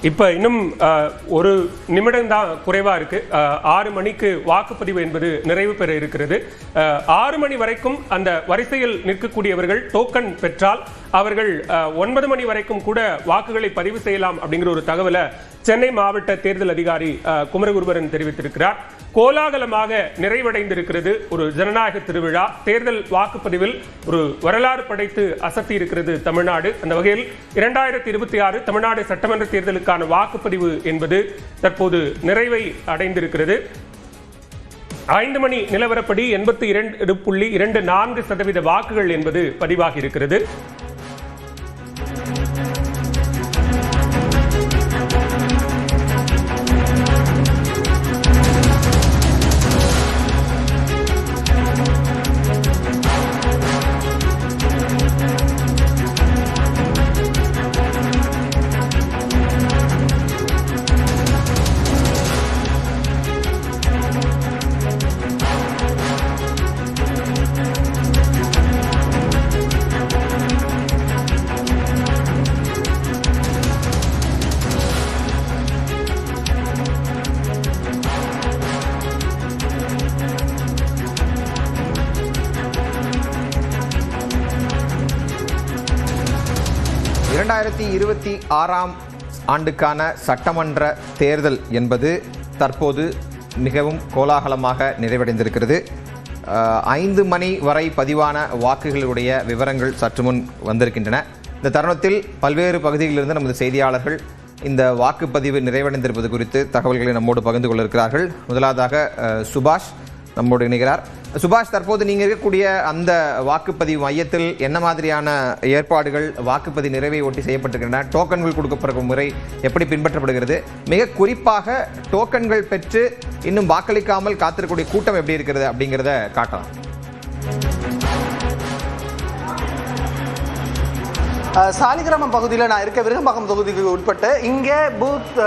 இப்போ இன்னும் ஒரு நிமிடம் தான் குறைவாக இருக்கு. 6 மணிக்கு வாக்குப்பதிவு என்பது நிறைவு பெற இருக்கிறது. 6 மணி வரைக்கும் அந்த வரிசையில் நிற்கக்கூடியவர்கள் டோக்கன் பெற்றால் அவர்கள் 9 மணி வரைக்கும் கூட வாக்குகளை பதிவு செய்யலாம் அப்படிங்கிற ஒரு தகவலை சென்னை மாவட்ட தேர்தல் அதிகாரி குமரகுருபரன் தெரிவித்திருக்கிறார். கோலாகலமாக நிறைவடைந்திருக்கிறது ஒரு ஜனநாயக திருவிழா. தேர்தல் வாக்குப்பதிவில் ஒரு வரலாறு படைத்து அசத்தி இருக்கிறது தமிழ்நாடு. அந்த வகையில் 2026 தமிழ்நாடு சட்டமன்ற தேர்தலுக்கான வாக்குப்பதிவு என்பது தற்போது நிறைவை அடைந்திருக்கிறது. 5 மணி நிலவரப்படி 82.24% வாக்குகள் என்பது பதிவாகி இருக்கிறது. ஆண்டுக்கான சட்டமன்ற தேர்தல் என்பது தற்போது மிகவும் கோலாகலமாக நிறைவடைந்திருக்கிறது. 5 மணி வரை பதிவான வாக்குகளுடைய விவரங்கள் சற்று முன் வந்திருக்கின்றன. இந்த தருணத்தில் பல்வேறு பகுதிகளிலிருந்து நமது செய்தியாளர்கள் இந்த வாக்குப்பதிவு நிறைவடைந்திருப்பது குறித்து தகவல்களை நம்மோடு பகிர்ந்து கொள்ள இருக்கிறார்கள். முதலாவதாக சுபாஷ் நம்மோடு இணைகிறார். சுபாஷ், தற்போது நீங்கள் இருக்கக்கூடிய அந்த வாக்குப்பதிவு மையத்தில் என்ன மாதிரியான ஏற்பாடுகள் வாக்குப்பதிவு நிறைவை ஒட்டி செய்யப்பட்டிருக்கின்றன? டோக்கன்கள் கொடுக்கப்படும் முறை எப்படி பின்பற்றப்படுகிறது? மிக குறிப்பாக டோக்கன்கள் பெற்று இன்னும் வாக்களிக்காமல் காத்திருக்கக்கூடிய கூட்டம் எப்படி இருக்கிறது அப்படிங்கிறத காட்டலாம். சாலிகிராமம் பகுதியில் நான் இருக்க விருகம்பாக்கம் தொகுதிக்கு உட்பட்டு இங்கே பூத்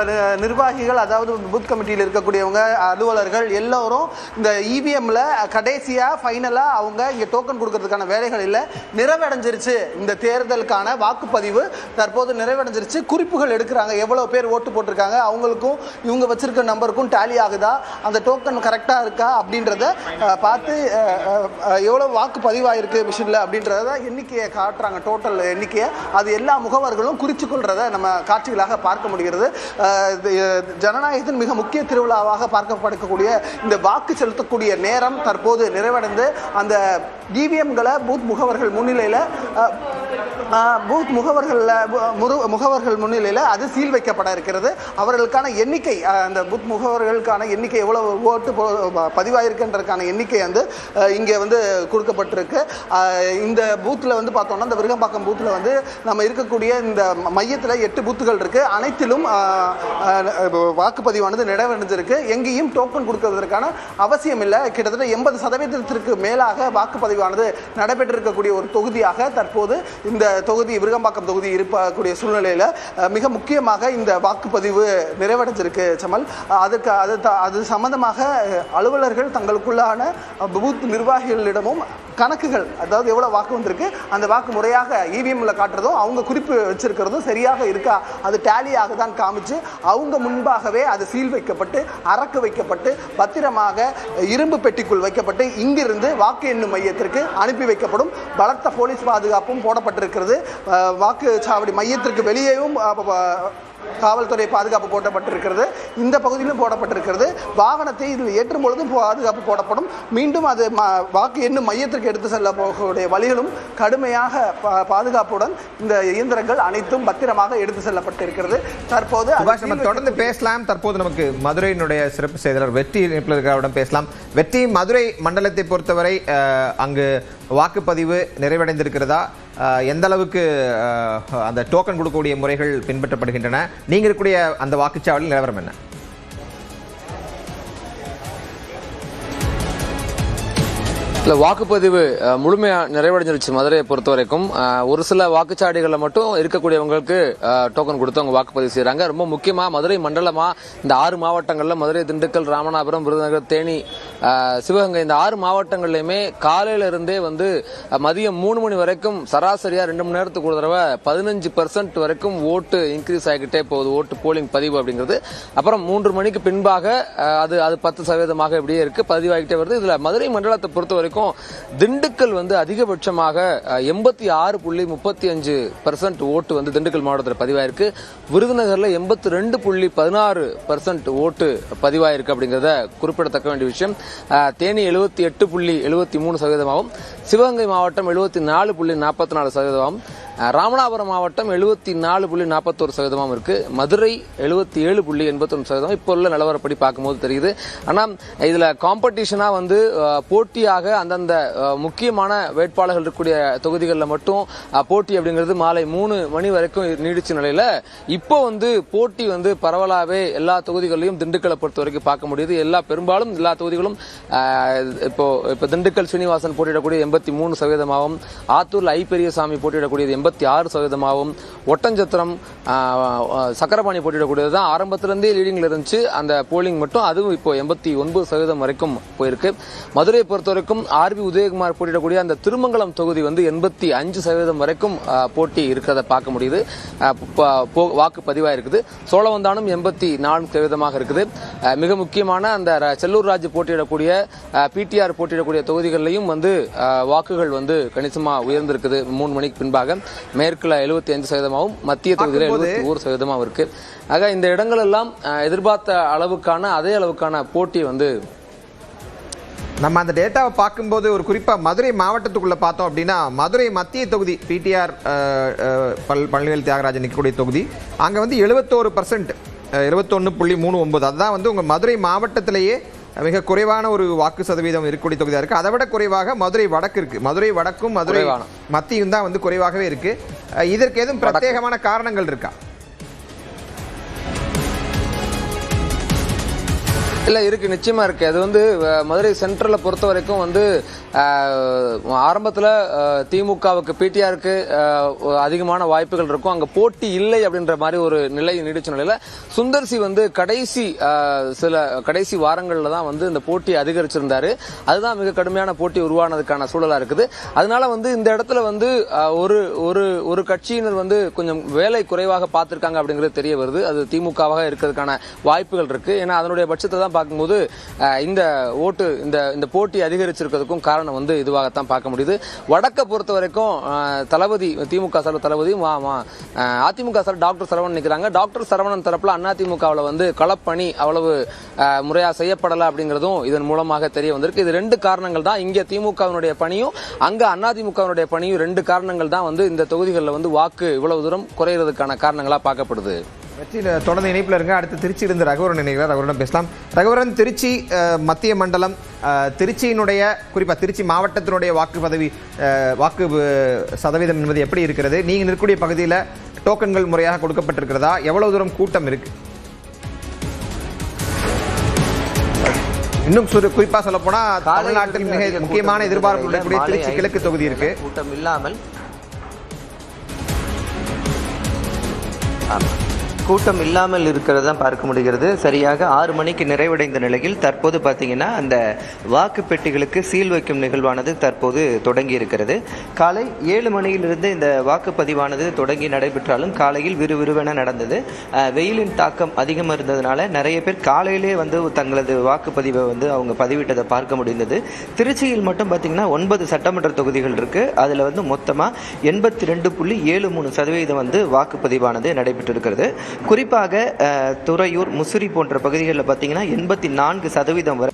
நிர்வாகிகள், அதாவது பூத் கமிட்டியில் இருக்கக்கூடியவங்க, அலுவலர்கள் எல்லோரும் இந்த இவிஎம்ல கடைசியாக ஃபைனலாக அவங்க இங்கே டோக்கன் கொடுக்கறதுக்கான வேலைகள் இல்லை, நிறைவடைஞ்சிருச்சு. இந்த தேர்தலுக்கான வாக்குப்பதிவு தற்போது நிறைவடைஞ்சிருச்சு. குறிப்புகள் எடுக்கிறாங்க, எவ்வளோ பேர் ஓட்டு போட்டிருக்காங்க, அவங்களுக்கும் இவங்க வச்சிருக்க நம்பருக்கும் டேலி ஆகுதா, அந்த டோக்கன் கரெக்டாக இருக்கா அப்படின்றத பார்த்து எவ்வளோ வாக்கு பதிவாயிருக்கு மிஷினில் அப்படின்றத எண்ணிக்கையை காட்டுறாங்க. டோட்டல் எண்ணிக்கையை அது எல்லா முகவர்களும் குறித்து கொள்றதை நம்ம காட்சிகளாக பார்க்க முடிகிறது. ஜனநாயகத்தின் மிக முக்கிய திருவிழாவாக பார்க்கப்படக்கூடிய இந்த வாக்கு செலுத்தக்கூடிய நேரம் தற்போது நிறைவடைந்து அந்த இவிஎம்களை பூத் முகவர்கள் முன்னிலையில் அது சீல் வைக்கப்பட இருக்கிறது. அவர்களுக்கான எண்ணிக்கை, அந்த பூத் முகவர்களுக்கான எண்ணிக்கை எவ்வளவு ஓட்டு பதிவாயிருக்குன்றதுக்கான எண்ணிக்கை வந்து இங்கே வந்து கொடுக்கப்பட்டிருக்கு. இந்த பூத்தில் வந்து பார்த்தோம்னா, இந்த விருகம்பாக்கம் பூத்தில் வந்து நம்ம இருக்கக்கூடிய இந்த மையத்தில் 8 பூத்துகள் இருக்கு. அனைத்திலும் வாக்குப்பதிவானது நிறைவடைஞ்சிருக்கு. எங்கேயும் டோக்கன் கொடுக்கறதுக்கான அவசியம் இல்லை. கிட்டத்தட்ட 80% மேலாக வாக்குப்பதிவானது நடைபெற்றிருக்கக்கூடிய ஒரு தொகுதியாக தற்போது இந்த தொகுதி விருகம்பாக்கம் தொகுதி இருக்கக்கூடிய சூழ்நிலையில் மிக முக்கியமாக இந்த வாக்குப்பதிவு நிறைவடைஞ்சிருக்கு. சமல், அது சம்பந்தமாக அலுவலர்கள் தங்களுக்குள்ளான பூத் நிர்வாகிகளிடமும் கணக்குகள், அதாவது எவ்வளவு வாக்கு வந்திருக்கு, அந்த வாக்கு முறையாக இவிஎம்ல காட்டுறதும் அவங்க குறிப்பு வச்சிருக்கிறதும் சரியாக இருக்கா, அது டேலியாக தான் காமிச்சு அவங்க முன்பாகவே அது சீல் வைக்கப்பட்டு அரக்கு வைக்கப்பட்டு பத்திரமாக இரும்பு பெட்டிக்குள் வைக்கப்பட்டு இங்கிருந்து வாக்கு எண்ணும் மையத்திற்கு அனுப்பி வைக்கப்படும். பலத்த போலீஸ் பாதுகாப்பும் போடப்பட்டிருக்கிறது. வாக்குச்சாவடி மையத்திற்கு வெளியேயும் காவல்துறை பாதுகாப்பு போடப்பட்டிருக்கிறது. இந்த பகுதியிலும் போடப்பட்டிருக்கிறது. வாகனத்தை இதில் ஏற்றும் பொழுதும் பாதுகாப்பு போடப்படும். மீண்டும் அது வாக்கு எண்ணும் மையத்திற்கு எடுத்து செல்ல போகக்கூடிய வழிகளும் கடுமையாக பாதுகாப்புடன் இந்த இயந்திரங்கள் அனைத்தும் பத்திரமாக எடுத்து செல்லப்பட்டிருக்கிறது. தற்போது தொடர்ந்து பேசலாம். தற்போது நமக்கு மதுரையினுடைய சிறப்பு செய்தியாளர் வெற்றி இருக்கிறவரிடம் பேசலாம். வெற்றி, மதுரை மண்டலத்தை பொறுத்தவரை அங்கு வாக்குப்பதிவு நிறைவடைந்திருக்கிறதா? எந்த அளவுக்கு அந்த டோக்கன் கொடுக்கக்கூடிய முறைகள் பின்பற்றப்படுகின்றன? நீங்க இருக்கக்கூடிய அந்த வாக்குச்சாவடியில் நிலவரம் என்ன? இல்லை, வாக்குப்பதிவு முழுமையாக நிறைவடைஞ்சிருச்சு. மதுரையை பொறுத்த வரைக்கும் ஒரு சில வாக்குச்சாவடிகளில் மட்டும் இருக்கக்கூடியவங்களுக்கு டோக்கன் கொடுத்து அவங்க வாக்குப்பதிவு செய்கிறாங்க. ரொம்ப முக்கியமாக மதுரை மண்டலமாக இந்த 6 மாவட்டங்களில் மதுரை, திண்டுக்கல், ராமநாதபுரம், விருதுநகர், தேனி, சிவகங்கை இந்த 6 மாவட்டங்கள்லையுமே காலையில இருந்தே வந்து மதியம் 3 மணி வரைக்கும் சராசரியாக 2 மணி நேரத்துக்கு ஒரு தடவை 15% வரைக்கும் ஓட்டு இன்க்ரீஸ் ஆகிக்கிட்டே போகுது, ஓட்டு போலிங் பதிவு அப்படிங்கிறது. அப்புறம் 3 மணிக்கு பின்பாக அது 10% இப்படியே இருக்கு, பதிவாகிட்டே வருது. இதுல மதுரை மண்டலத்தை பொறுத்த வரைக்கும் திண்டுக்கல் வந்து அதிகபட்சமாக 86.35% ஓட்டு வந்து திண்டுக்கல் மாவட்டத்தில் பதிவாயிருக்கு. விருதுநகர்ல 82.16% ஓட்டு பதிவாயிருக்கு அப்படிங்கறத குறிப்பிடத்தக்க வேண்டிய விஷயம். தேனி 78.73%, சிவகங்கை மாவட்டம் 74.44%, ராமநாதபுரம் மாவட்டம் 74.41% இருக்கு. மதுரை 77.81%. இப்போ உள்ள நிலவரப்படி பார்க்கும்போது தெரியுது. ஆனா இதுல காம்படிஷனா வந்து போட்டியாக அந்தந்த முக்கியமான வேட்பாளர்கள் இருக்கக்கூடிய தொகுதிகளில் மட்டும் போட்டி அப்படிங்கிறது மாலை 3 மணி வரைக்கும் நீடிச்ச நிலையில இப்போ வந்து போட்டி வந்து பரவலாவே எல்லா தொகுதிகளிலும் திண்டுக்கலை பொறுத்த வரைக்கும் பார்க்க முடியுது. பெரும்பாலும் எல்லா தொகுதிகளும் இப்போ திண்டுக்கல் ஸ்ரீனிவாசன் போட்டியிடக்கூடிய 83%, ஆத்தூர்ல ஐ பெரியசாமி போட்டியிடக்கூடியது 86%, ஒட்டஞ்சத்திரம் சக்கரபாணி போட்டியிடக்கூடியது தான் ஆரம்பத்திலிருந்தே லீடிங்ல இருந்துச்சு. அந்த போலிங் மட்டும் அதுவும் இப்போ 89% வரைக்கும் போயிருக்கு. மதுரையை பொறுத்த வரைக்கும் ஆர்பி உதயகுமார் போட்டியிடக்கூடிய அந்த திருமங்கலம் தொகுதி வந்து 85% வரைக்கும் போட்டி இருக்கிறத பார்க்க முடியுது, வாக்கு பதிவாக இருக்குது. சோழவந்தானம் 84% இருக்குது. மிக முக்கியமான அந்த செல்லூர் ராஜு போட்டியிடக்கூடிய பிடிஆர் போட்டியிடக்கூடிய தொகுதிகளிலையும் வந்து வாக்குகள் வந்து கணிசமா உயர்ந்திருக்குது 3 மணிக்கு பின்பாக. மேற்குல 75%, மத்திய தொகுதியில் 71% இருக்கு. ஆக இந்த இடங்கள் எல்லாம் எதிர்பார்த்த அளவுக்கான அதே அளவுக்கான போட்டி வந்து நம்ம அந்த டேட்டாவை பார்க்கும்போது ஒரு குறிப்பாக மதுரை மாவட்டத்துக்குள்ளே பார்த்தோம் அப்படின்னா மதுரை மத்திய தொகுதி பிடிஆர் பழனிவேல் தியாகராஜன் நிற்கக்கூடிய தொகுதி அங்கே வந்து 71%, 71.39, அதுதான் வந்து உங்கள் மதுரை மாவட்டத்திலேயே மிக குறைவான ஒரு வாக்கு சதவீதம் இருக்கக்கூடிய தொகுதியாக இருக்குது. அதை விட குறைவாக மதுரை வடக்கு இருக்குது. மதுரை வடக்கும் மதுரை மத்தியும் தான் வந்து குறைவாகவே இருக்குது. இதற்கு எதுவும் பிரத்யேகமான காரணங்கள் இருக்கா? இல்லை, இருக்கு, நிச்சயமா இருக்கு. அது வந்து மதுரை சென்ட்ரலை பொறுத்த வரைக்கும் வந்து ஆரம்பத்தில் திமுகவுக்கு பிடிஆருக்கு அதிகமான வாய்ப்புகள் இருக்கும், அங்கே போட்டி இல்லை அப்படின்ற மாதிரி ஒரு நிலை நீடிச்ச நிலையில் சுந்தர்சி வந்து கடைசி வாரங்களில் தான் வந்து இந்த போட்டி அதிகரிச்சிருந்தாரு. அதுதான் மிக கடுமையான போட்டி உருவானதுக்கான சூழலாக இருக்குது. அதனால வந்து இந்த இடத்துல வந்து ஒரு கட்சியினர் வந்து கொஞ்சம் வேலை குறைவாக பார்த்திருக்காங்க அப்படிங்கிறது தெரிய வருது. அது திமுகவாக இருக்கிறதுக்கான வாய்ப்புகள் இருக்கு. ஏன்னா அதனுடைய பட்சத்தை தான் பார்க்கும்போது இந்த ஓட்டு இந்த போட்டி அதிகரிச்சிருக்கிறதுக்கும் காரணம் வந்து இதுவாகத்தான் பார்க்க முடியுது. வடக்கை பொறுத்த வரைக்கும் தளபதி திமுக சார்பு தளபதியும் அதிமுக சார் டாக்டர் சரவணன் நிற்கிறாங்க. டாக்டர் சரவணன் தரப்புல அதிமுகவில் வந்து களப்பணி அவ்வளவு முறையா செய்யப்படலை அப்படிங்கிறதும் இதன் மூலமாக தெரிய வந்திருக்கு. இது 2 காரணங்கள் தான். இங்க திமுகவினுடைய பணியும் அங்க அதிமுகவினுடைய பணியும் 2 காரணங்கள் தான் வந்து இந்த தொகுதிகளில் வந்து வாக்கு இவ்வளவு தூரம் குறையிறதுக்கான காரணங்களா பார்க்கப்படுது. தொடர்ந்து இணைப்பில் இருங்க. அடுத்து திருச்சியிலிருந்து ரகுவரன் நினைக்கிறார், அவரிடம் பேசலாம். ரகுவரன், திருச்சி மத்திய மண்டலம், திருச்சியினுடைய குறிப்பாக திருச்சி மாவட்டத்தினுடைய வாக்கு சதவீதம் என்பது எப்படி இருக்கிறது? நீங்கள் இருக்கக்கூடிய பகுதியில் டோக்கன்கள் முறையாக கொடுக்கப்பட்டிருக்கிறதா? எவ்வளவு தூரம் கூட்டம் இருக்கு? இன்னும் குறிப்பாக சொல்ல போனா தமிழ்நாட்டில் மிக முக்கியமான எதிர்பார்ப்பு திருச்சி கிழக்கு தொகுதி இருக்கு. கூட்டம் இல்லாமல் கூட்டம் இல்லாமல் இருக்கிறதா பார்க்க முடிகிறது. சரியாக 6 மணிக்கு நிறைவடைந்த நிலையில் தற்போது பார்த்தீங்கன்னா அந்த வாக்கு பெட்டிகளுக்கு சீல் வைக்கும் நிகழ்வானது தற்போது தொடங்கி இருக்கிறது. காலை 7 மணியிலிருந்து இந்த வாக்குப்பதிவானது தொடங்கி நடைபெற்றாலும் காலையில் விறுவிறுவென நடந்தது. வெயிலின் தாக்கம் அதிகமாக இருந்ததுனால நிறைய பேர் காலையிலே வந்து தங்களது வாக்குப்பதிவை வந்து அவங்க பதிவிட்டதை பார்க்க முடிந்தது. திருச்சியில் மட்டும் பார்த்தீங்கன்னா 9 சட்டமன்ற தொகுதிகள் இருக்கு. அதில் வந்து மொத்தமாக 82.73% வந்து வாக்குப்பதிவானது நடைபெற்றிருக்கிறது. குறிப்பாக துறையூர், முசிறி போன்ற பகுதிகளில் பார்த்தீங்கன்னா 84% வரை